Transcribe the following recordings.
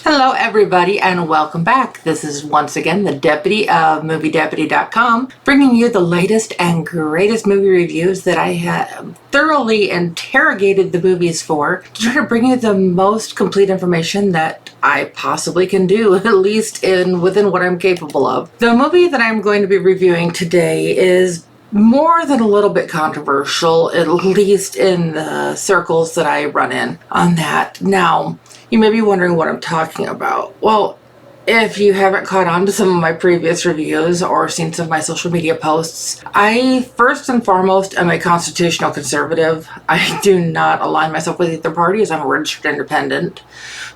Hello everybody and welcome back. This is once again the Deputy of MovieDeputy.com, bringing you the latest and greatest movie reviews that I have thoroughly interrogated the movies for to try to bring you the most complete information that I possibly can do, at least within what I'm capable of. The movie that I'm going to be reviewing today is more than a little bit controversial, at least in the circles that I run in on that. Now, you may be wondering what I'm talking about. Well, if you haven't caught on to some of my previous reviews or seen some of my social media posts, I first and foremost am a constitutional conservative. I do not align myself with either party as I'm a registered independent,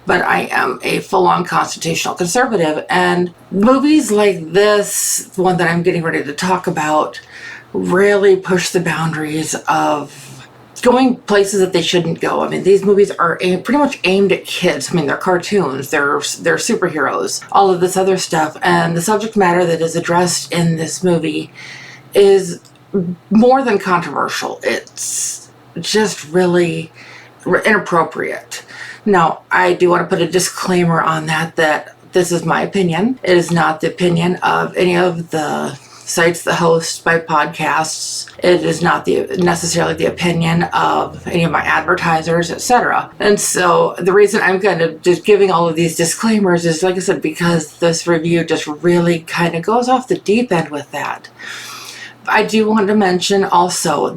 but I am a full-on constitutional conservative. And movies like this, the one that I'm getting ready to talk about, really push the boundaries of going places that they shouldn't go. I mean, these movies are pretty much aimed at kids. I mean, they're cartoons, they're superheroes, all of this other stuff. And the subject matter that is addressed in this movie is more than controversial. It's just really inappropriate. Now, I do want to put a disclaimer on that this is my opinion. It is not the opinion of any of the sites that host my podcasts. It is not necessarily the opinion of any of my advertisers, etc. And so the reason I'm kind of just giving all of these disclaimers is, like I said, because this review just really kind of goes off the deep end with that. I do want to mention also,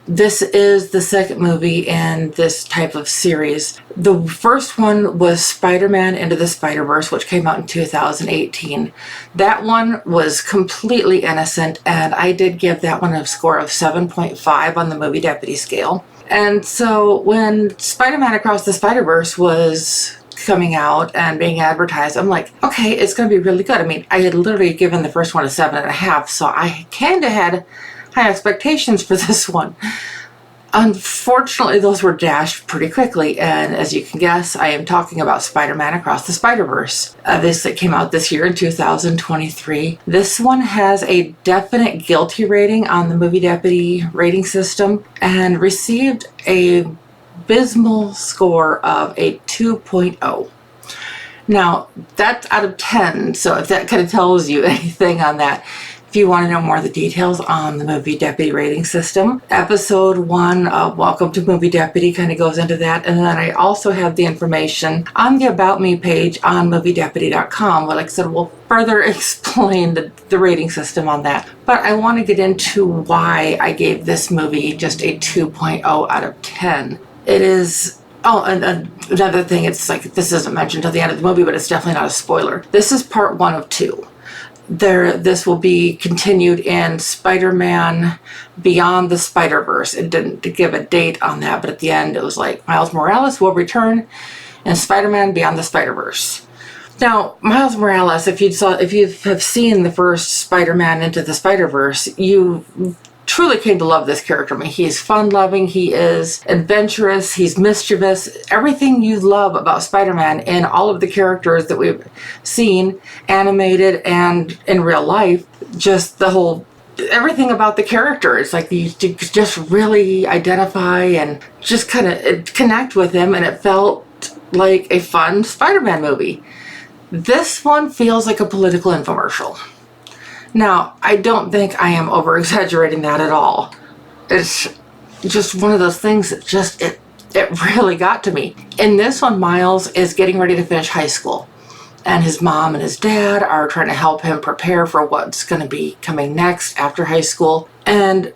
this is the second movie in this type of series. The first one was Spider-Man Into the Spiderverse, which came out in 2018. That one was completely innocent, and I did give that one a score of 7.5 on the Movie Deputy scale. And so when Spider-Man Across the Spider-Verse was coming out and being advertised, I'm like, okay, it's going to be really good. I mean, I had literally given the first one a 7.5, so I kind of had high expectations for this one. Unfortunately, those were dashed pretty quickly, and as you can guess, I am talking about Spider-Man Across the Spider-Verse. This that came out this year in 2023. This one has a definite guilty rating on the Movie Deputy rating system and received a abysmal score of a 2.0. Now, that's out of 10, so if that kind of tells you anything on that. If you want to know more of the details on the Movie Deputy rating system, episode 1 of Welcome to Movie Deputy kind of goes into that. And then I also have the information on the About Me page on MovieDeputy.com. Like I said, we'll further explain the rating system on that. But I want to get into why I gave this movie just a 2.0 out of 10. It is... Oh, and another thing, it's like, this isn't mentioned until the end of the movie, but it's definitely not a spoiler. This is part 1 of 2. This will be continued in Spider-Man Beyond the Spiderverse. It didn't give a date on that, but at the end it was like Miles Morales will return in Spider-Man Beyond the Spiderverse. Now, Miles Morales, if you have seen the first Spider-Man Into the Spiderverse, you truly came to love this character. I mean, he's fun-loving, he is adventurous, he's mischievous. Everything you love about Spider-Man in all of the characters that we've seen, animated and in real life, just everything about the character. It's like you just really identify and just kind of connect with him, and it felt like a fun Spider-Man movie. This one feels like a political infomercial. Now, I don't think I am over-exaggerating that at all. It's just one of those things that it really got to me. In this one, Miles is getting ready to finish high school, and his mom and his dad are trying to help him prepare for what's going to be coming next after high school. And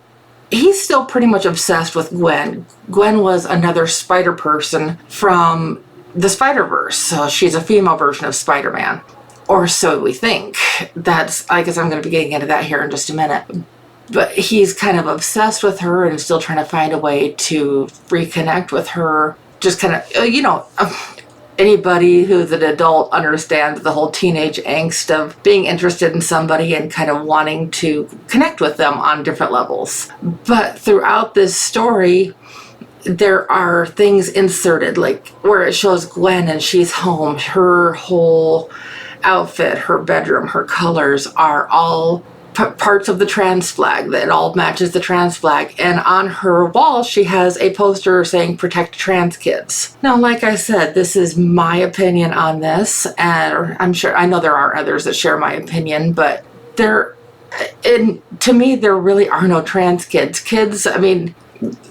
he's still pretty much obsessed with Gwen. Gwen was another spider person from the Spiderverse, so she's a female version of Spider-Man. Or so we think. I guess I'm going to be getting into that here in just a minute. But he's kind of obsessed with her and still trying to find a way to reconnect with her. Just kind of, anybody who's an adult understands the whole teenage angst of being interested in somebody and kind of wanting to connect with them on different levels. But throughout this story, there are things inserted, like where it shows Gwen and she's home, her whole outfit, her bedroom, her colors are all parts of the trans flag, that it all matches the trans flag. And on her wall, she has a poster saying protect trans kids. Now, like I said, this is my opinion on this, and I know there are others that share my opinion, but to me, there really are no trans kids. Kids, I mean,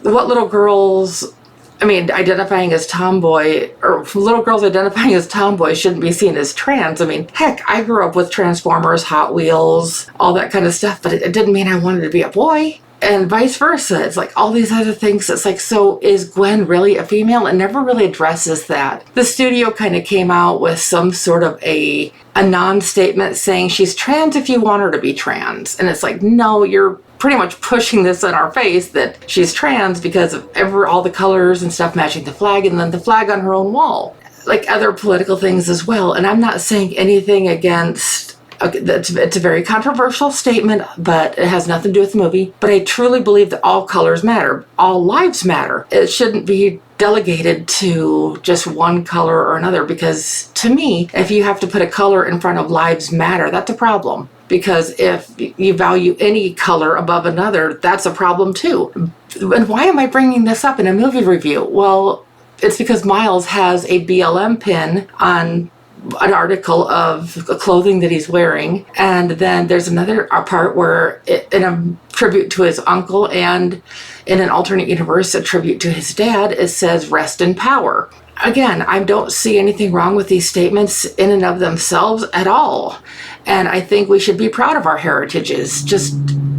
what little girls, identifying as tomboy, or little girls identifying as tomboy shouldn't be seen as trans. I mean, heck, I grew up with Transformers, Hot Wheels, all that kind of stuff, but it didn't mean I wanted to be a boy. And vice versa. It's like all these other things. It's like, so is Gwen really a female? It never really addresses that. The studio kind of came out with some sort of a non-statement saying she's trans if you want her to be trans. And it's like, no, you're pretty much pushing this in our face that she's trans because of all the colors and stuff matching the flag, and then the flag on her own wall. Like other political things as well. And I'm not saying anything against... Okay, it's a very controversial statement, but it has nothing to do with the movie. But I truly believe that all colors matter. All lives matter. It shouldn't be delegated to just one color or another, because to me, if you have to put a color in front of lives matter, that's a problem. Because if you value any color above another, that's a problem too. And why am I bringing this up in a movie review? Well, it's because Miles has a BLM pin on an article of clothing that he's wearing, and then there's another part where in a tribute to his uncle, and in an alternate universe a tribute to his dad, it says rest in power. Again, I don't see anything wrong with these statements in and of themselves at all, and I think we should be proud of our heritages, just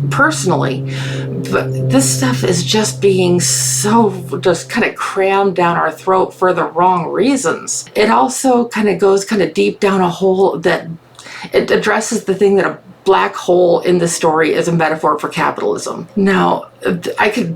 personally. But this stuff is just being just kind of crammed down our throat for the wrong reasons. It also kind of goes deep down a hole that it addresses the thing that a black hole in the story is a metaphor for capitalism. Now, I could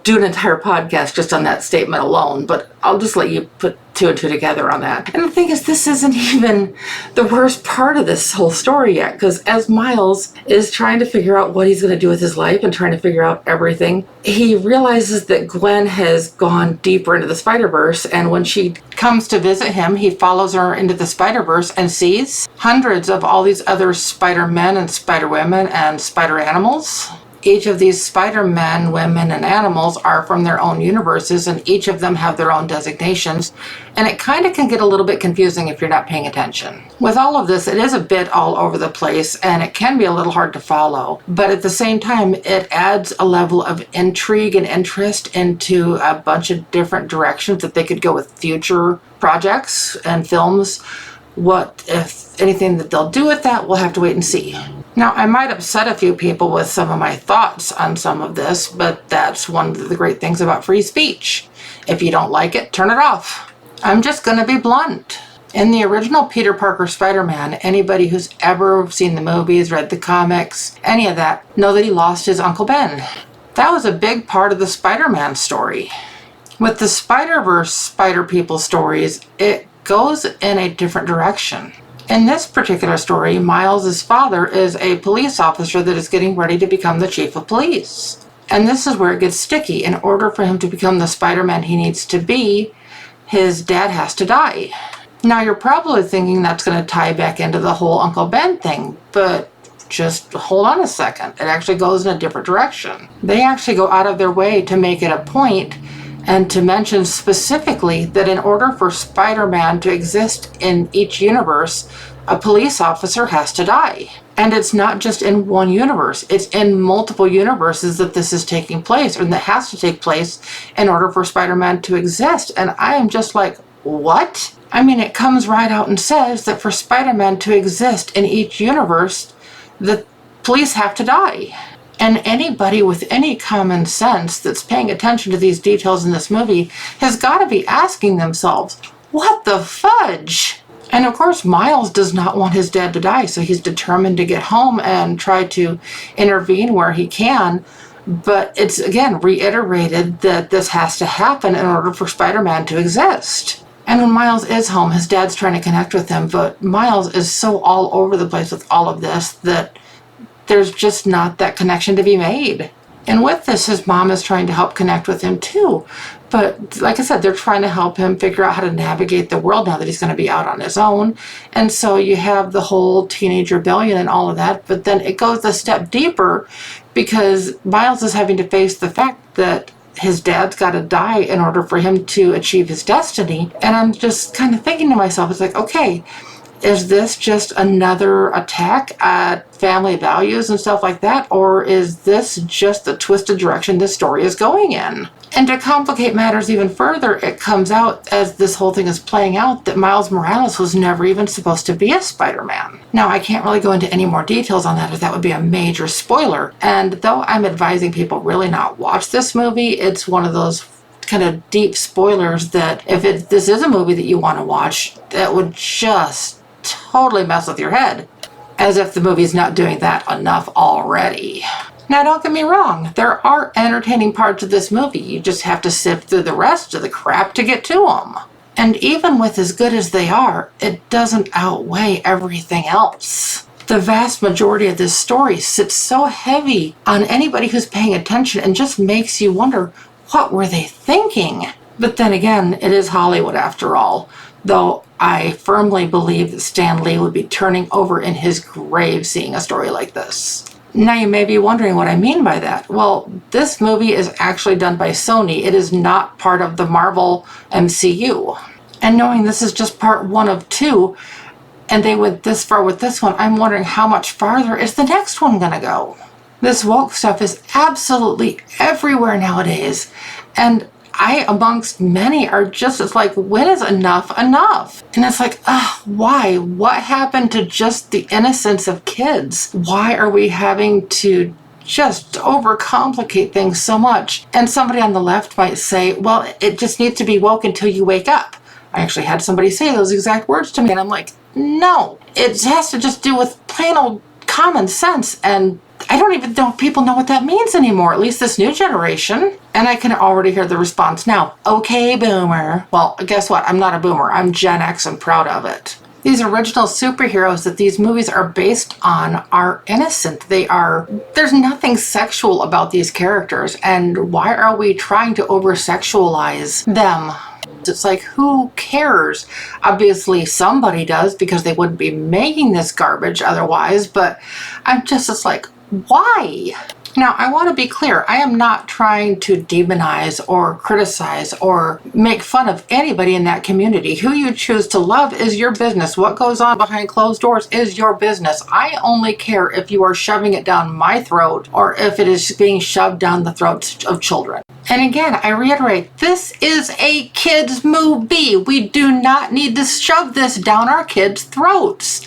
do an entire podcast just on that statement alone, but I'll just let you put two and two together on that. And the thing is, this isn't even the worst part of this whole story yet, because as Miles is trying to figure out what he's going to do with his life and trying to figure out everything, he realizes that Gwen has gone deeper into the Spiderverse, and when she comes to visit him, he follows her into the Spiderverse and sees hundreds of all these other Spider-Men and Spider-Women and Spider-Animals. Each of these Spider-Men, women, and animals are from their own universes, and each of them have their own designations, and it kind of can get a little bit confusing if you're not paying attention. With all of this, it is a bit all over the place, and it can be a little hard to follow, but at the same time, it adds a level of intrigue and interest into a bunch of different directions that they could go with future projects and films. What, if anything, that they'll do with that, we'll have to wait and see. Now, I might upset a few people with some of my thoughts on some of this, but that's one of the great things about free speech. If you don't like it, turn it off. I'm just going to be blunt. In the original Peter Parker Spider-Man, anybody who's ever seen the movies, read the comics, any of that, know that he lost his Uncle Ben. That was a big part of the Spider-Man story. With the Spiderverse Spider People stories, it goes in a different direction. In this particular story, Miles' father is a police officer that is getting ready to become the chief of police. And this is where it gets sticky. In order for him to become the Spider-Man he needs to be, his dad has to die. Now, you're probably thinking that's going to tie back into the whole Uncle Ben thing, but just hold on a second. It actually goes in a different direction. They actually go out of their way to make it a point and to mention specifically that in order for Spider-Man to exist in each universe, a police officer has to die. And it's not just in one universe, it's in multiple universes that this is taking place, and that has to take place in order for Spider-Man to exist. And I am just like, what? I mean, it comes right out and says that for Spider-Man to exist in each universe, the police have to die. And anybody with any common sense that's paying attention to these details in this movie has got to be asking themselves, what the fudge? And of course, Miles does not want his dad to die, so he's determined to get home and try to intervene where he can. But it's, again, reiterated that this has to happen in order for Spider-Man to exist. And when Miles is home, his dad's trying to connect with him, but Miles is so all over the place with all of this that there's just not that connection to be made. And with this, his mom is trying to help connect with him too. But like I said, they're trying to help him figure out how to navigate the world now that he's going to be out on his own. And so you have the whole teenage rebellion and all of that. But then it goes a step deeper because Miles is having to face the fact that his dad's got to die in order for him to achieve his destiny. And I'm just kind of thinking to myself, it's like, okay, is this just another attack at family values and stuff like that? Or is this just the twisted direction this story is going in? And to complicate matters even further, it comes out as this whole thing is playing out that Miles Morales was never even supposed to be a Spider-Man. Now, I can't really go into any more details on that, as that would be a major spoiler. And though I'm advising people really not watch this movie, it's one of those kind of deep spoilers that if this is a movie that you want to watch, that would just totally mess with your head, as if the movie's not doing that enough already. Now, don't get me wrong, there are entertaining parts of this movie. You just have to sift through the rest of the crap to get to them. And even with as good as they are, it doesn't outweigh everything else. The vast majority of this story sits so heavy on anybody who's paying attention and just makes you wonder, what were they thinking? But then again, it is Hollywood after all, though I firmly believe that Stan Lee would be turning over in his grave seeing a story like this. Now you may be wondering what I mean by that. Well, this movie is actually done by Sony. It is not part of the Marvel MCU. And knowing this is just part 1 of 2, and they went this far with this one, I'm wondering how much farther is the next one gonna go? This woke stuff is absolutely everywhere nowadays. And I, amongst many, are just, it's like, when is enough enough? And it's like, why? What happened to just the innocence of kids? Why are we having to just overcomplicate things so much? And somebody on the left might say, well, it just needs to be woke until you wake up. I actually had somebody say those exact words to me, and I'm like, no, it has to just do with plain old common sense. And I don't even know if people know what that means anymore, at least this new generation. And I can already hear the response now. Okay, boomer. Well, guess what? I'm not a boomer. I'm Gen X and proud of it. These original superheroes that these movies are based on are innocent. There's nothing sexual about these characters. And why are we trying to over-sexualize them? It's like, who cares? Obviously somebody does, because they wouldn't be making this garbage otherwise, but it's like, why? Now, I want to be clear. I am not trying to demonize or criticize or make fun of anybody in that community. Who you choose to love is your business. What goes on behind closed doors is your business. I only care if you are shoving it down my throat or if it is being shoved down the throats of children. And again, I reiterate, this is a kids' movie. We do not need to shove this down our kids' throats.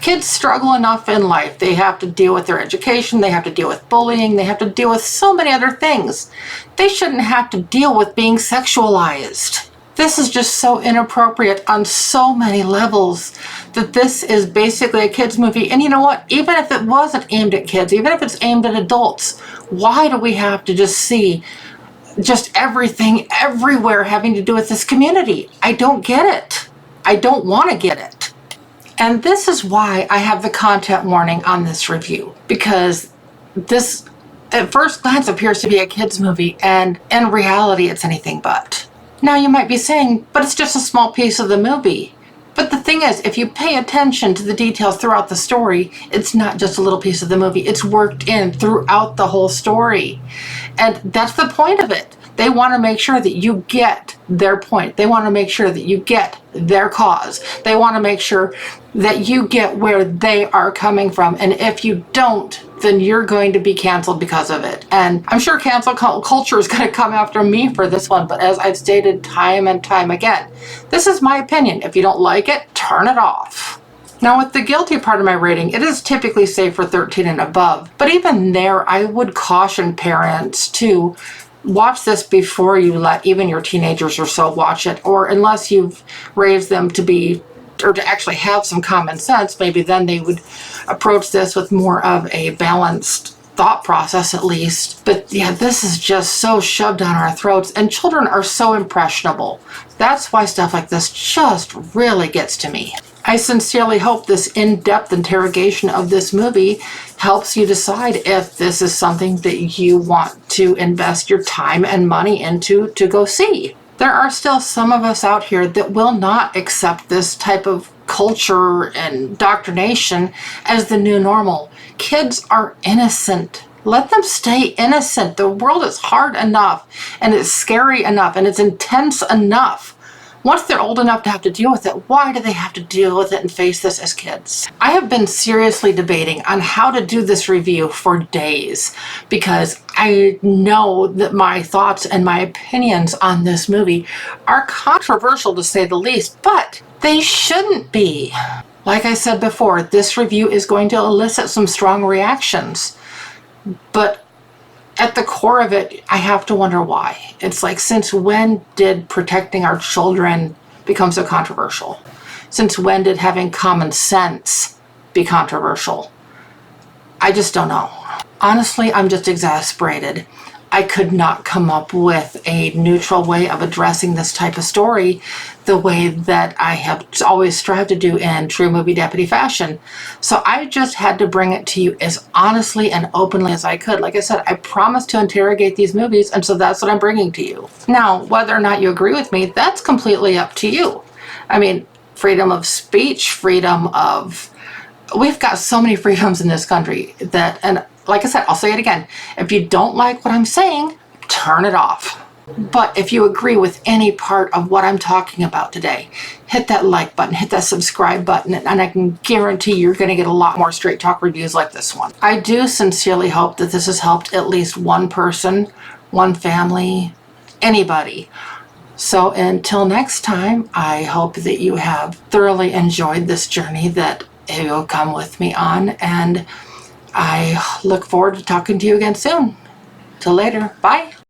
Kids struggle enough in life. They have to deal with their education. They have to deal with bullying. They have to deal with so many other things. They shouldn't have to deal with being sexualized. This is just so inappropriate on so many levels that this is basically a kids' movie. And you know what? Even if it wasn't aimed at kids, even if it's aimed at adults, why do we have to just see just everything everywhere having to do with this community? I don't get it. I don't want to get it. And this is why I have the content warning on this review, because this at first glance appears to be a kids' movie, and in reality it's anything but. Now you might be saying, but it's just a small piece of the movie. But the thing is, if you pay attention to the details throughout the story, it's not just a little piece of the movie. It's worked in throughout the whole story. And that's the point of it. They want to make sure that you get their point. They want to make sure that you get their cause. They want to make sure that you get where they are coming from. And if you don't, then you're going to be canceled because of it. And I'm sure cancel culture is going to come after me for this one. But as I've stated time and time again, this is my opinion. If you don't like it, turn it off. Now, with the guilty part of my rating, it is typically safe for 13 and above. But even there, I would caution parents to watch this before you let even your teenagers or so watch it, or unless you've raised them to be, or to actually have some common sense, maybe then they would approach this with more of a balanced thought process at least. But yeah, this is just so shoved down our throats, and children are so impressionable. That's why stuff like this just really gets to me. I sincerely hope this in-depth interrogation of this movie helps you decide if this is something that you want to invest your time and money into to go see. There are still some of us out here that will not accept this type of culture and indoctrination as the new normal. Kids are innocent. Let them stay innocent. The world is hard enough, and it's scary enough, and it's intense enough. Once they're old enough to have to deal with it, why do they have to deal with it and face this as kids? I have been seriously debating on how to do this review for days because I know that my thoughts and my opinions on this movie are controversial to say the least, but they shouldn't be. Like I said before, this review is going to elicit some strong reactions, but at the core of it, I have to wonder why. It's like, since when did protecting our children become so controversial? Since when did having common sense be controversial? I just don't know. Honestly, I'm just exasperated. I could not come up with a neutral way of addressing this type of story the way that I have always strived to do in true movie deputy fashion. So I just had to bring it to you as honestly and openly as I could. Like I said, I promised to interrogate these movies, and so that's what I'm bringing to you. Now, whether or not you agree with me, that's completely up to you. I mean, freedom of speech, we've got so many freedoms in this country that, and like I said, I'll say it again, if you don't like what I'm saying, turn it off. But if you agree with any part of what I'm talking about today, hit that like button, hit that subscribe button, and I can guarantee you're going to get a lot more straight talk reviews like this one. I do sincerely hope that this has helped at least one person, one family, anybody. So until next time, I hope that you have thoroughly enjoyed this journey that you'll come with me on, and I look forward to talking to you again soon. Till later. Bye.